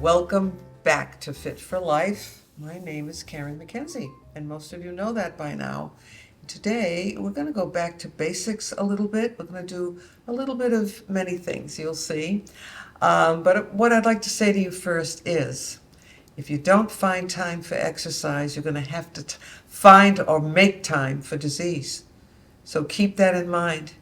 Welcome back to Fit for Life. My name is Karen McKenzie, and most of you know that by now. Today, we're going to go back to basics a little bit. We're going to do a little bit of many things, you'll see. But what I'd like to say to you first is, if you don't find time for exercise, you're going to have to find or make time for disease. So keep that in mind.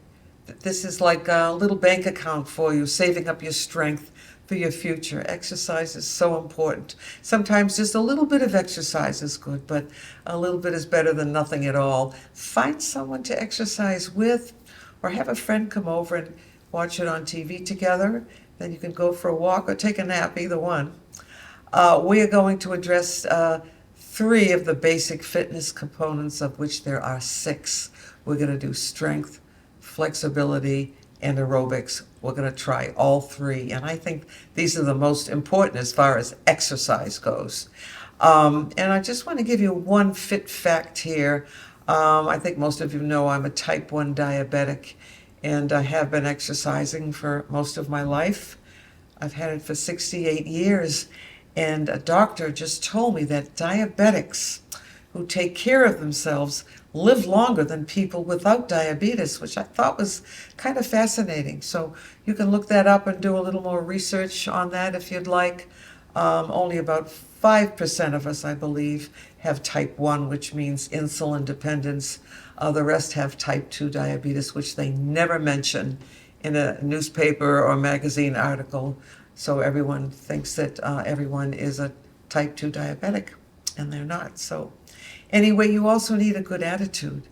This is like a little bank account for you, saving up your strength for your future. Exercise is so important. Sometimes just a little bit of exercise is good, but a little bit is better than nothing at all. Find someone to exercise with, or have a friend come over and watch it on TV together. Then you can go for a walk or take a nap, either one. We are going to address three of the basic fitness components, of which there are six. We're going to do strength, flexibility, and aerobics. We're going to try all three, and I think these are the most important as far as exercise goes. And I just want to give you one fit fact here. I think most of you know I'm a type 1 diabetic, and I have been exercising for most of my life. I've had it for 68 years, and a doctor just told me that diabetics who take care of themselves live longer than people without diabetes, which I thought was kind of fascinating. So you can look that up and do a little more research on that if you'd like. Only about 5% of us, I believe, have type 1, which means insulin dependence. The rest have type 2 diabetes, which they never mention in a newspaper or magazine article. So everyone thinks that everyone is a type 2 diabetic, and they're not. So anyway, you also need a good attitude.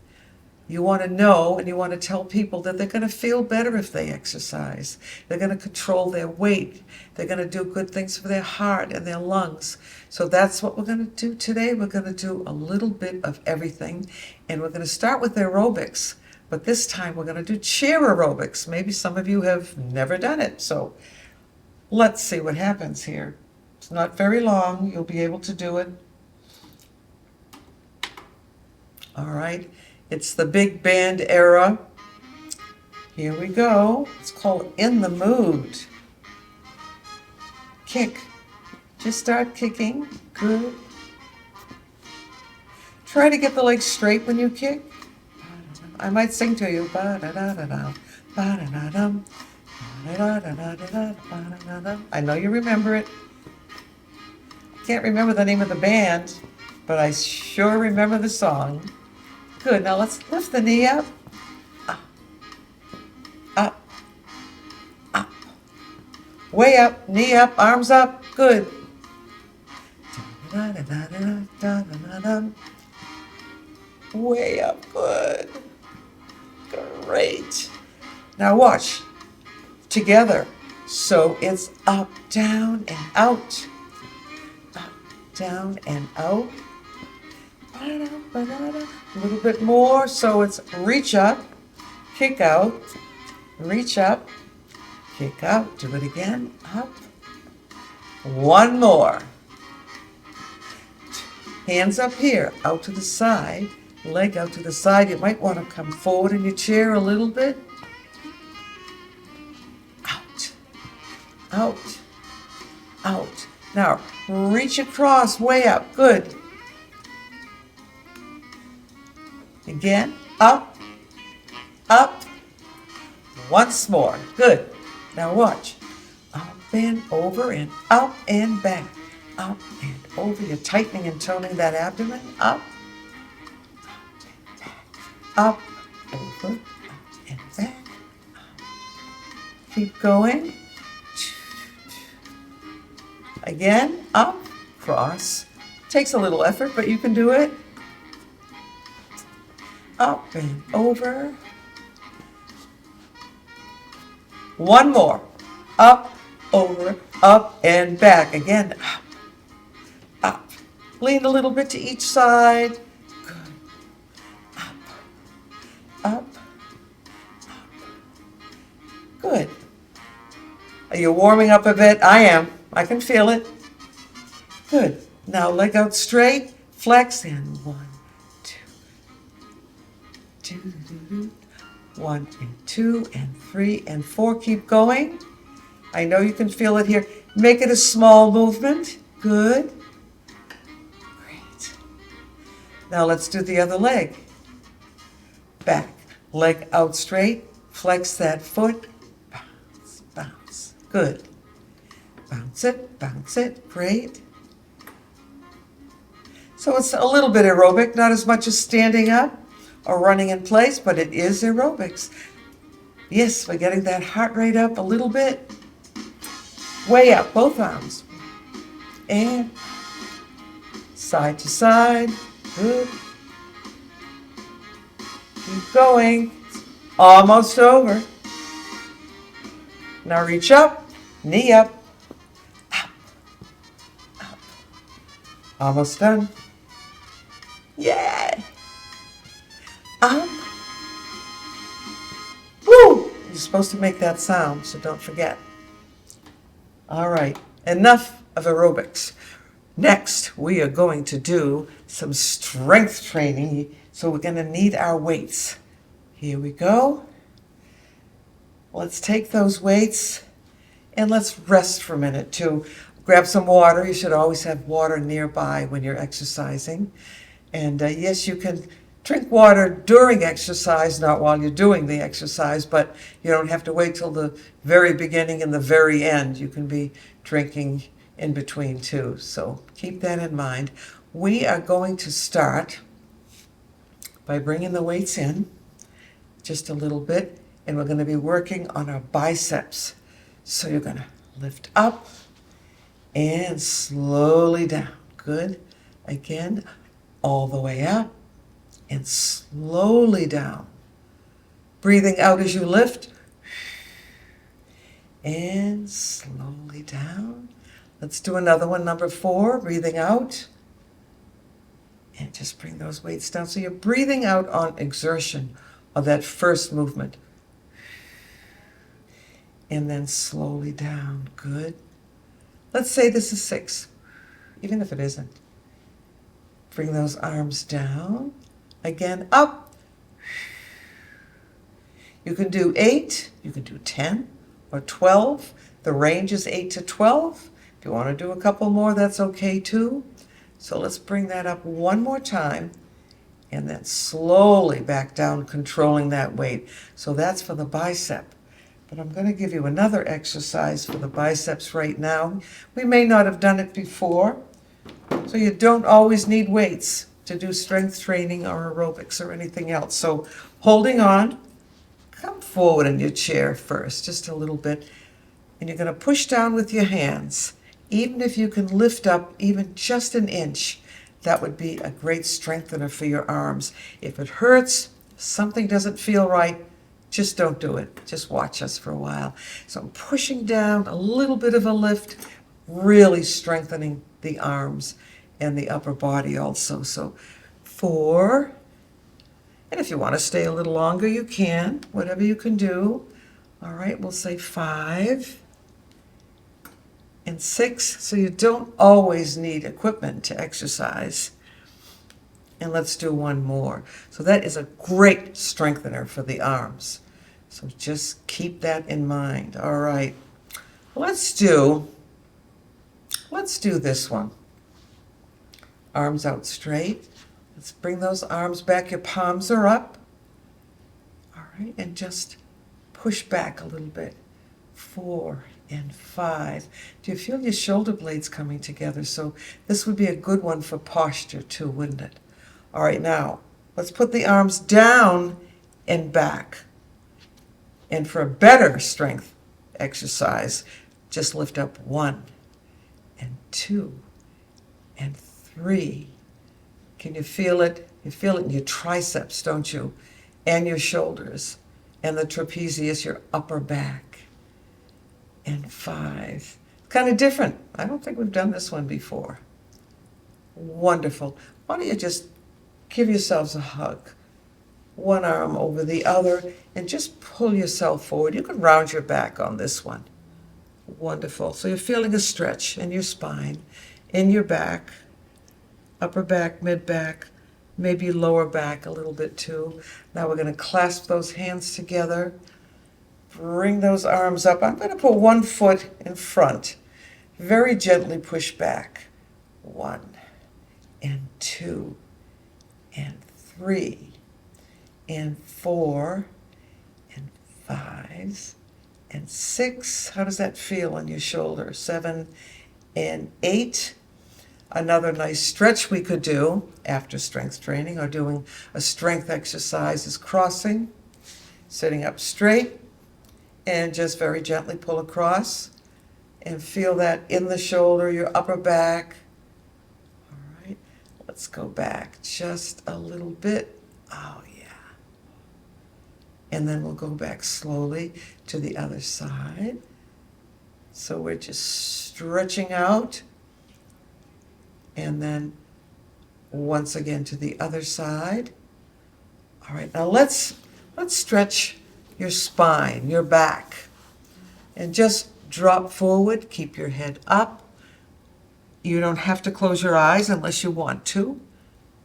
You want to know and you want to tell people that they're going to feel better if they exercise. They're going to control their weight. They're going to do good things for their heart and their lungs. So that's what we're going to do today. We're going to do a little bit of everything. And we're going to start with aerobics. But this time we're going to do chair aerobics. Maybe some of you have never done it. So let's see what happens here. It's not very long. You'll be able to do it. All right. It's the big band era. Here we go. It's called In the Mood. Kick. Just start kicking. Good. Try to get the legs straight when you kick. I might sing to you. I know you remember it. Can't remember the name of the band, but I sure remember the song. Good. Now let's lift the knee up. Up. Up. Up. Way up. Knee up. Arms up. Good. Way up. Good. Great. Now watch. Together. So it's up, down, and out. Up, down, and out. A little bit more. So it's reach up, kick out, reach up, kick out. Do it again. Up. One more. Hands up here, out to the side, leg out to the side. You might want to come forward in your chair a little bit. Out, out, out. Now reach across, way up. Good. Again, up, up. Once more. Good. Now watch. Up and over and up and back. Up and over. You're tightening and toning that abdomen. Up, up, over, up and back. Keep going. Again, up, cross. Takes a little effort, but you can do it. Up and over. One more. Up, over, up, and back. Again, up, up. Lean a little bit to each side. Good. Up, up, up. Good. Are you warming up a bit? I am. I can feel it. Good. Now leg out straight. Flex and 1, 2. 1 and 2 and 3 and 4. Keep going. I know you can feel it here. Make it a small movement. Good. Great. Now let's do the other leg. Back. Leg out straight. Flex that foot. Bounce, bounce. Good. Bounce it, bounce it. Great. So it's a little bit aerobic, not as much as standing up or running in place, but it is aerobics. Yes, we're getting that heart rate up a little bit. Way up, both arms. And side to side. Good. Keep going. Almost over. Now reach up, knee up, up, up. Almost done. Yeah. Up. Woo! You're supposed to make that sound, so don't forget. All right, enough of aerobics. Next, we are going to do some strength training, so we're going to need our weights. Here we go. Let's take those weights and let's rest for a minute too. Grab some water. You should always have water nearby when you're exercising. And yes, you can drink water during exercise, not while you're doing the exercise, but you don't have to wait till the very beginning and the very end. You can be drinking in between too. So keep that in mind. We are going to start by bringing the weights in just a little bit, and we're going to be working on our biceps. So you're going to lift up and slowly down. Good. Again, all the way up and slowly down. Breathing out as you lift and slowly down. Let's do another one, number 4, breathing out. And just bring those weights down. So you're breathing out on exertion of that first movement. And then slowly down. Good. Let's say this is 6, even if it isn't. Bring those arms down. Again, up. You can do 8, you can do 10 or 12. The range is 8 to 12. If you want to do a couple more, that's okay too. So let's bring that up one more time and then slowly back down, controlling that weight. So that's for the bicep. But I'm going to give you another exercise for the biceps right now. We may not have done it before, so you don't always need weights to do strength training or aerobics or anything else. So holding on, come forward in your chair first, just a little bit, and you're going to push down with your hands. Even if you can lift up even just an inch, that would be a great strengthener for your arms. If it hurts, something doesn't feel right, just don't do it. Just watch us for a while. So I'm pushing down, a little bit of a lift, really strengthening the arms and the upper body also. So 4, and if you want to stay a little longer, you can, whatever you can do. All right, we'll say 5 and 6, so you don't always need equipment to exercise. And let's do one more. So that is a great strengthener for the arms. So just keep that in mind. All right, let's do this one. Arms out straight. Let's bring those arms back. Your palms are up. All right, and just push back a little bit. 4 and 5. Do you feel your shoulder blades coming together? So this would be a good one for posture too, wouldn't it? All right, now let's put the arms down and back. And for a better strength exercise, just lift up 1 and 2 and 3. Can you feel it? You feel it in your triceps, don't you? And your shoulders and the trapezius, your upper back. And 5. Kind of different. I don't think we've done this one before. Wonderful. Why don't you just give yourselves a hug? One arm over the other and just pull yourself forward. You can round your back on this one. Wonderful. So you're feeling a stretch in your spine, in your back, upper back, mid back, maybe lower back a little bit too. Now we're going to clasp those hands together. bring those arms up. I'm going to put one foot in front. Very gently push back. 1 and 2 and 3 and 4 and 5 and 6. How does that feel on your shoulder? 7 and 8. Another nice stretch we could do after strength training or doing a strength exercise is crossing, sitting up straight, and just very gently pull across and feel that in the shoulder, your upper back. All right, let's go back just a little bit. Oh, yeah. And then we'll go back slowly to the other side. So we're just stretching out. And then once again to the other side. All right, now let's stretch your spine, your back. And just drop forward, keep your head up. You don't have to close your eyes unless you want to.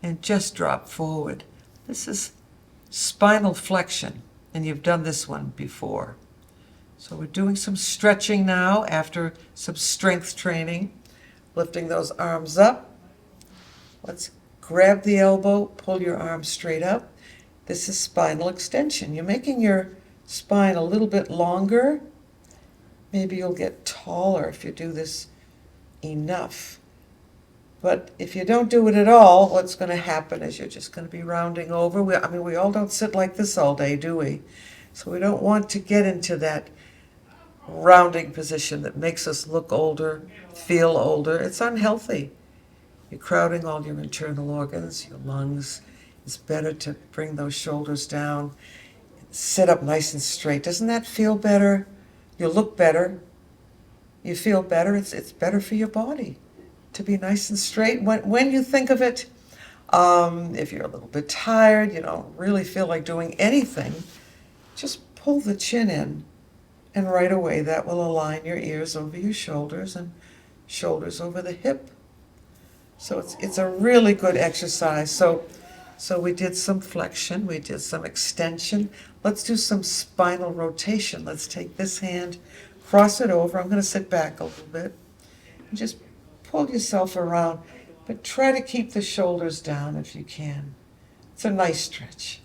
And just drop forward. This is spinal flexion, and you've done this one before. So we're doing some stretching now after some strength training. Lifting those arms up. Let's grab the elbow, pull your arm straight up. This is spinal extension. You're making your spine a little bit longer. Maybe you'll get taller if you do this enough. But if you don't do it at all, what's going to happen is you're just going to be rounding over. We all don't sit like this all day, do we? So we don't want to get into that rounding position that makes us look older, feel older. It's unhealthy. You're crowding all your internal organs, your lungs. It's better to bring those shoulders down, sit up nice and straight. Doesn't that feel better? You look better. You feel better. It's better for your body to be nice and straight. When you think of it, if you're a little bit tired, you don't really feel like doing anything, just pull the chin in. And right away, that will align your ears over your shoulders and shoulders over the hip. So it's a really good exercise. So we did some flexion, we did some extension. Let's do some spinal rotation. Let's take this hand, cross it over. I'm going to sit back a little bit. And just pull yourself around, but try to keep the shoulders down if you can. It's a nice stretch.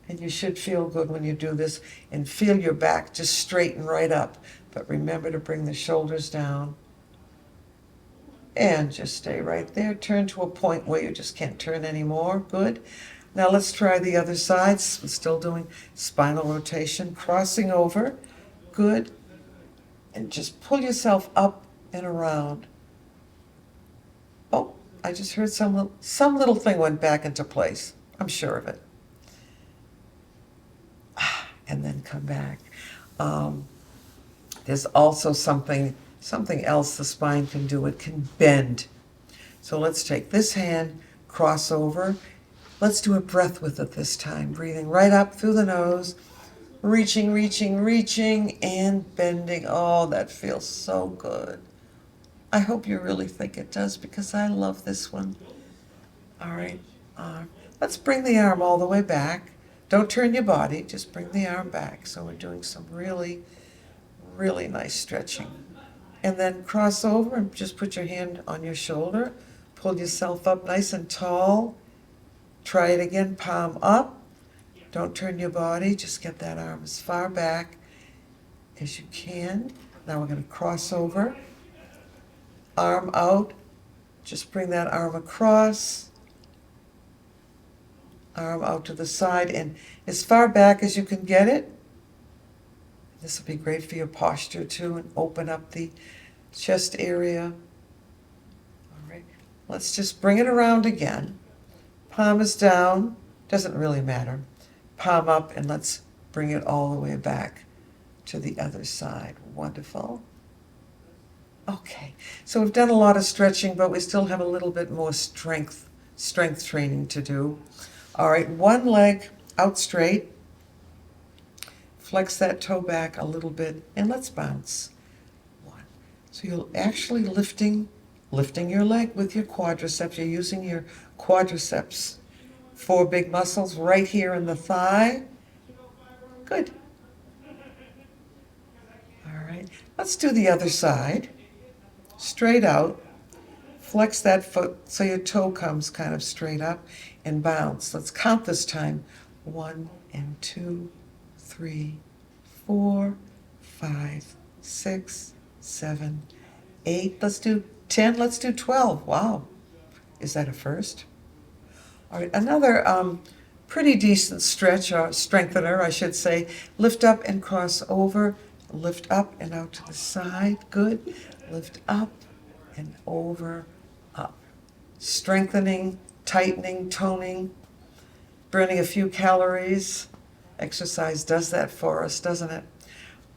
And you should feel good when you do this and feel your back just straighten right up. But remember to bring the shoulders down and just stay right there. Turn to a point where you just can't turn anymore. Good. Now let's try the other side. We're still doing spinal rotation, crossing over. Good. And just pull yourself up and around. Oh, I just heard some little thing went back into place. I'm sure of it. And then come back. There's also something else the spine can do. It can bend. So let's take this hand, cross over. Let's do a breath with it this time. Breathing right up through the nose, reaching, and bending. Oh, that feels so good. I hope you really think it does because I love this one. All right, let's bring the arm all the way back. Don't turn your body, just bring the arm back. So we're doing some really, really nice stretching. And then cross over and just put your hand on your shoulder. Pull yourself up nice and tall. Try it again, palm up. Don't turn your body, just get that arm as far back as you can. Now we're going to cross over. Arm out. Just bring that arm across. Arm out to the side and as far back as you can get it. This will be great for your posture too and open up the chest area. All right, let's just bring it around again. Palm is down, doesn't really matter. Palm up and let's bring it all the way back to the other side. Wonderful. Okay, so we've done a lot of stretching, but we still have a little bit more strength training to do. All right, one leg out straight. Flex that toe back a little bit, and let's bounce. One. So you're actually lifting your leg with your quadriceps. You're using your quadriceps. 4 big muscles right here in the thigh. Good. All right, let's do the other side. Straight out. Flex that foot so your toe comes kind of straight up and bounce. Let's count this time. 1 and 2, 3, 4, 5, 6, 7, 8. Let's do 10. Let's do 12. Wow. Is that a first? All right, another pretty decent stretch or strengthener, I should say. Lift up and cross over. Lift up and out to the side. Good. Lift up and over, up. Strengthening, tightening, toning, burning a few calories. Exercise does that for us, doesn't it?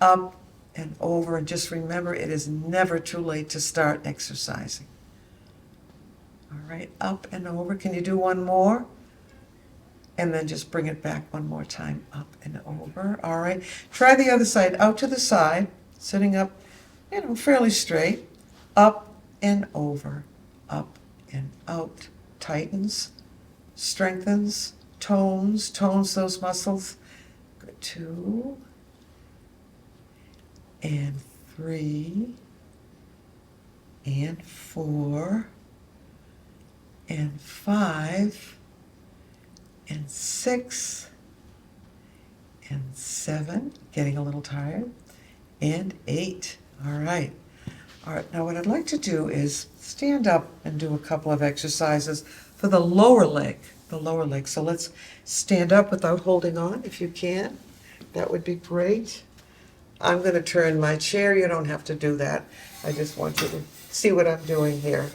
Up and over, and just remember, it is never too late to start exercising. All right, up and over. Can you do one more? And then just bring it back one more time, up and over. All right, try the other side, out to the side, sitting up, fairly straight. Up and over, up and out. Tightens, strengthens, tones those muscles. Good. 2 and 3 and 4 and 5 and 6 and 7, getting a little tired, and 8. All right. All right, now what I'd like to do is stand up and do a couple of exercises for the lower leg, So let's stand up without holding on, if you can. That would be great. I'm going to turn my chair. You don't have to do that. I just want you to see what I'm doing here.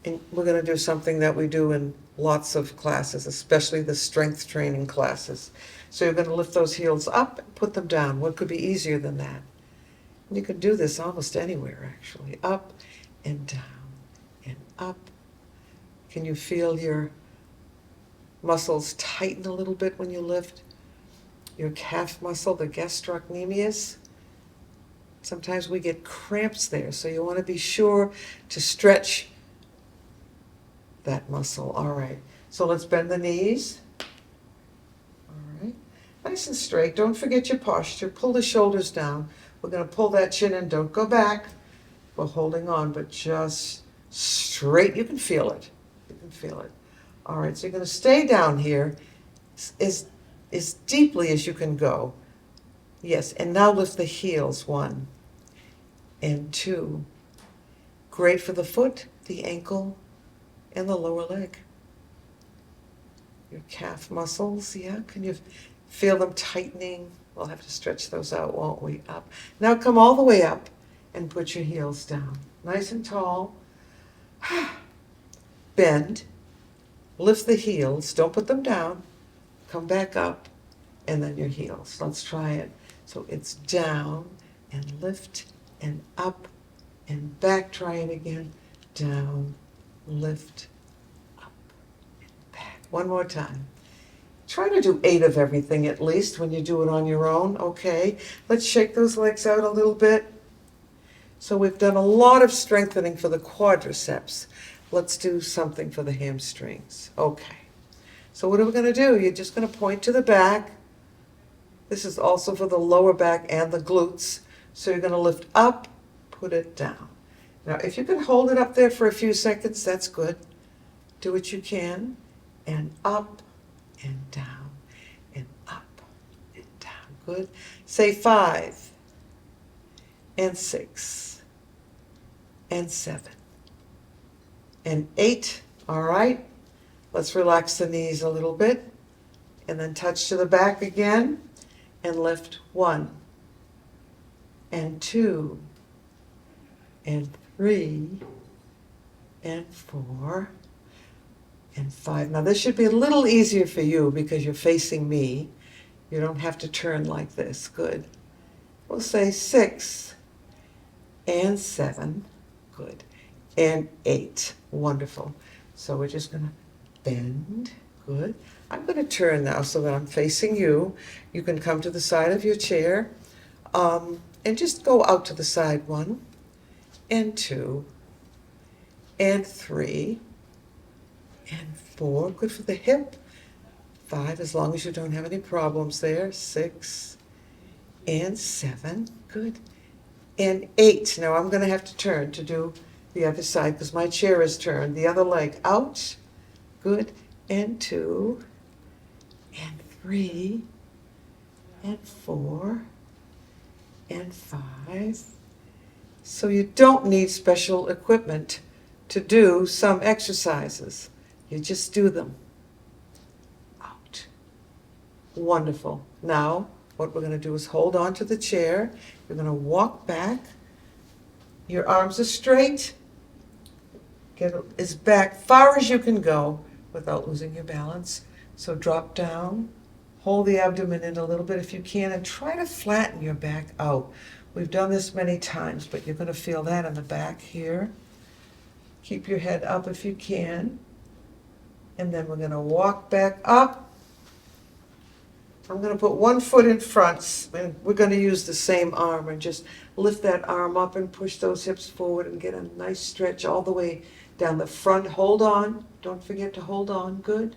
And we're going to do something that we do in lots of classes, especially the strength training classes. So you're going to lift those heels up and put them down. What could be easier than that? You can do this almost anywhere, actually. Up and down and up. Can you feel your muscles tighten a little bit when you lift? Your calf muscle, the gastrocnemius. Sometimes we get cramps there, so you want to be sure to stretch that muscle. All right, so let's bend the knees. All right, nice and straight. Don't forget your posture. Pull the shoulders down. We're going to pull that chin in. Don't go back. We're holding on, but just straight. You can feel it. You can feel it. All right, so you're going to stay down here as deeply as you can go. Yes, and now lift the heels. 1 and 2. Great for the foot, the ankle, and the lower leg. Your calf muscles, yeah? Can you feel them tightening? We'll have to stretch those out, won't we? Up. Now come all the way up and put your heels down. Nice and tall. Bend. Lift the heels. Don't put them down. Come back up. And then your heels. Let's try it. So it's down and lift and up and back. Try it again. Down, lift, up, and back. One more time. Try to do 8 of everything at least when you do it on your own, okay? Let's shake those legs out a little bit. So we've done a lot of strengthening for the quadriceps. Let's do something for the hamstrings. Okay. So what are we going to do? You're just going to point to the back. This is also for the lower back and the glutes. So you're going to lift up, put it down. Now, if you can hold it up there for a few seconds, that's good. Do what you can. And up and down and up and down. Good. Say 5 and 6 and 7 and 8. All right. Let's relax the knees a little bit and then touch to the back again and lift 1 and 2 and 3 and 4 and 5. Now this should be a little easier for you because you're facing me. You don't have to turn like this. Good. We'll say 6 and 7. Good. And 8. Wonderful. So we're just going to bend. Good. I'm going to turn now so that I'm facing you. You can come to the side of your chair and just go out to the side. 1 and 2 and 3 and 4. Good for the hip. 5, as long as you don't have any problems there. 6 and 7. Good. And 8. Now I'm going to have to turn to do the other side because my chair is turned. The other leg out. Good. And 2 and 3 and 4 and 5. So you don't need special equipment to do some exercises. You just do them. Out. Wonderful. Now, what we're going to do is hold on to the chair. You're going to walk back. Your arms are straight. Get as back far as you can go without losing your balance. So drop down. Hold the abdomen in a little bit if you can, and try to flatten your back out. We've done this many times, but you're going to feel that in the back here. Keep your head up if you can. And then we're going to walk back up. I'm going to put one foot in front, and we're going to use the same arm and just lift that arm up and push those hips forward and get a nice stretch all the way down the front. Hold on. Don't forget to hold on. Good.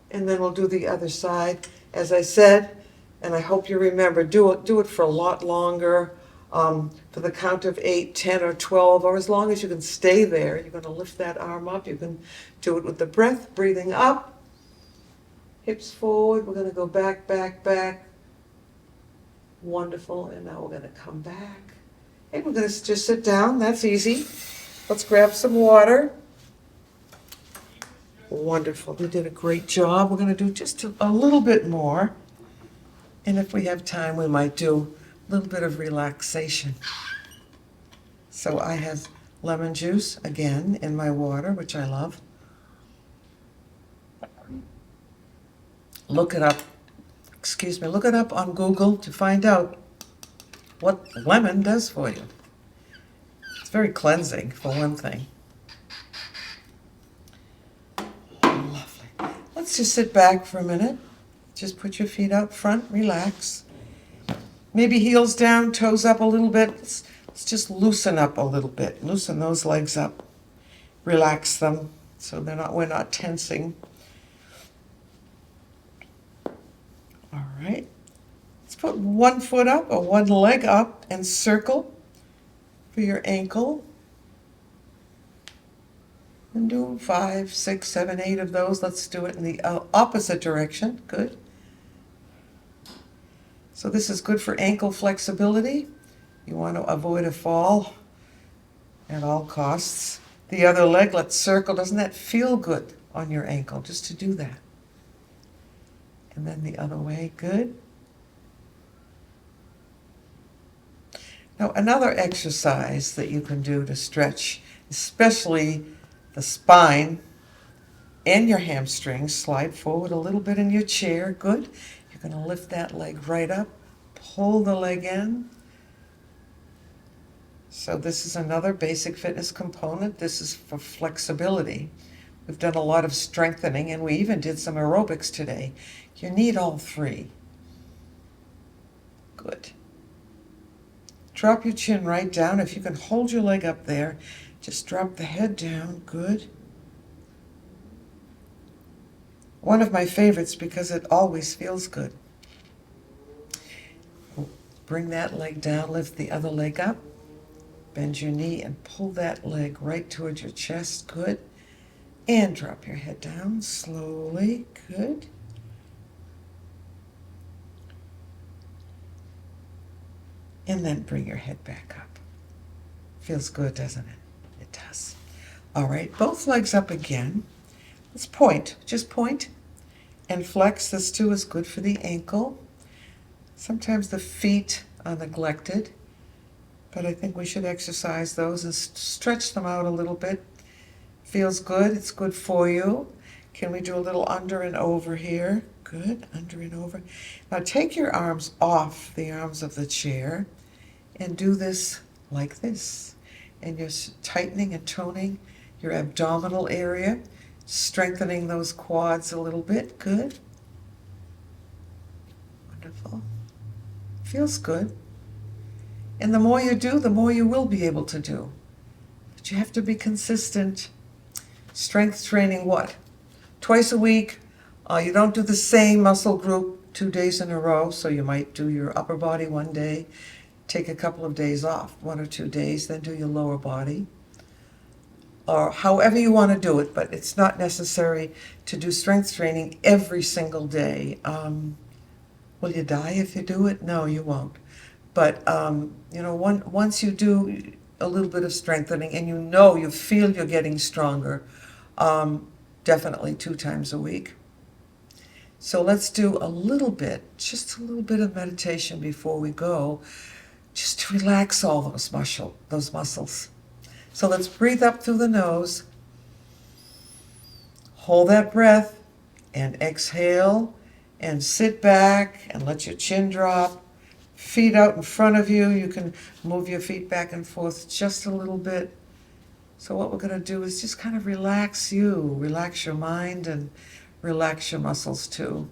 And then we'll do the other side. As I said, and I hope you remember, do it for a lot longer, for the count of 8, 10, or 12, or as long as you can stay there. You're going to lift that arm up. You can do it with the breath, breathing up, hips forward. We're going to go back, back, back. Wonderful. And now we're going to come back. And we're going to just sit down. That's easy. Let's grab some water. Wonderful. You did a great job. We're going to do just a little bit more. And if we have time, we might do a little bit of relaxation. So I have lemon juice, again, in my water, which I love. Look it up on Google to find out what lemon does for you. It's very cleansing, for one thing. Lovely. Let's just sit back for a minute. Just put your feet out front, relax. Maybe heels down, toes up a little bit. Let's just loosen up a little bit. Loosen those legs up. Relax them so we're not tensing. All right. Let's put one foot up or one leg up and circle for your ankle. And do 5, 6, 7, 8 of those. Let's do it in the opposite direction. Good. So this is good for ankle flexibility. You want to avoid a fall at all costs. The other leg, let's circle. Doesn't that feel good on your ankle just to do that? And then the other way. Good. Now another exercise that you can do to stretch, especially the spine and your hamstrings. Slide forward a little bit in your chair. Good. You're going to lift that leg right up. Pull the leg in. So this is another basic fitness component. This is for flexibility. We've done a lot of strengthening, and we even did some aerobics today. You need all three. Good. Drop your chin right down. If you can hold your leg up there, just drop the head down. Good. One of my favorites because it always feels good. Bring that leg down, lift the other leg up, bend your knee and pull that leg right towards your chest. Good. And drop your head down slowly. Good. And then bring your head back up. Feels good, doesn't it? It does. All right, both legs up again. Let's point, just point and flex. This too is good for the ankle. Sometimes the feet are neglected, but I think we should exercise those and stretch them out a little bit. Feels good, it's good for you. Can we do a little under and over here? Good, under and over. Now take your arms off the arms of the chair and do this like this. And you're tightening and toning your abdominal area, strengthening those quads a little bit. Good. Wonderful. Feels good. And the more you do, the more you will be able to do. But you have to be consistent. Strength training, what? Twice a week, You don't do the same muscle group 2 days in a row, so you might do your upper body one day, take a couple of days off, 1 or 2 days, then do your lower body, or however you want to do it, but it's not necessary to do strength training every single day. Will you die if you do it? No, you won't. But once you do a little bit of strengthening and you feel you're getting stronger, definitely 2 times a week. So let's do just a little bit of meditation before we go, just to relax all those muscles. So let's breathe up through the nose, hold that breath, and exhale, and sit back and let your chin drop. Feet out in front of you. You can move your feet back and forth just a little bit. So what we're going to do is just kind of relax your mind, and relax your muscles too.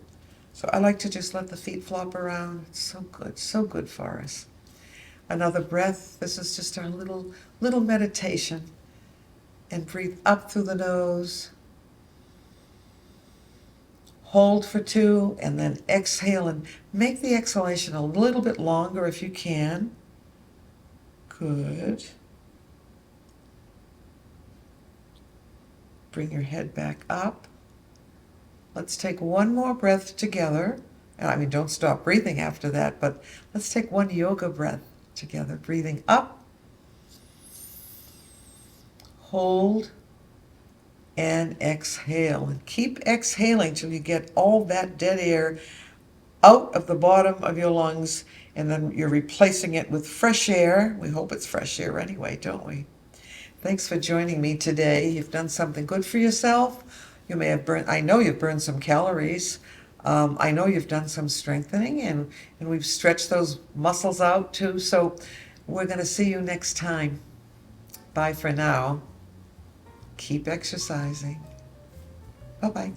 So I like to just let the feet flop around. It's so good for us. Another breath. This is just our little meditation. And breathe up through the nose. Hold for 2, and then exhale, and make the exhalation a little bit longer if you can. Good. Bring your head back up. Let's take one more breath together. I mean, don't stop breathing after that, but let's take one yoga breath together. Breathing up. Hold. And exhale. And keep exhaling till you get all that dead air out of the bottom of your lungs, and then you're replacing it with fresh air. We hope it's fresh air anyway, don't we? Thanks for joining me today. You've done something good for yourself. You may have I know you've burned some calories. I know you've done some strengthening, and we've stretched those muscles out too. So we're going to see you next time. Bye for now. Keep exercising. Bye-bye.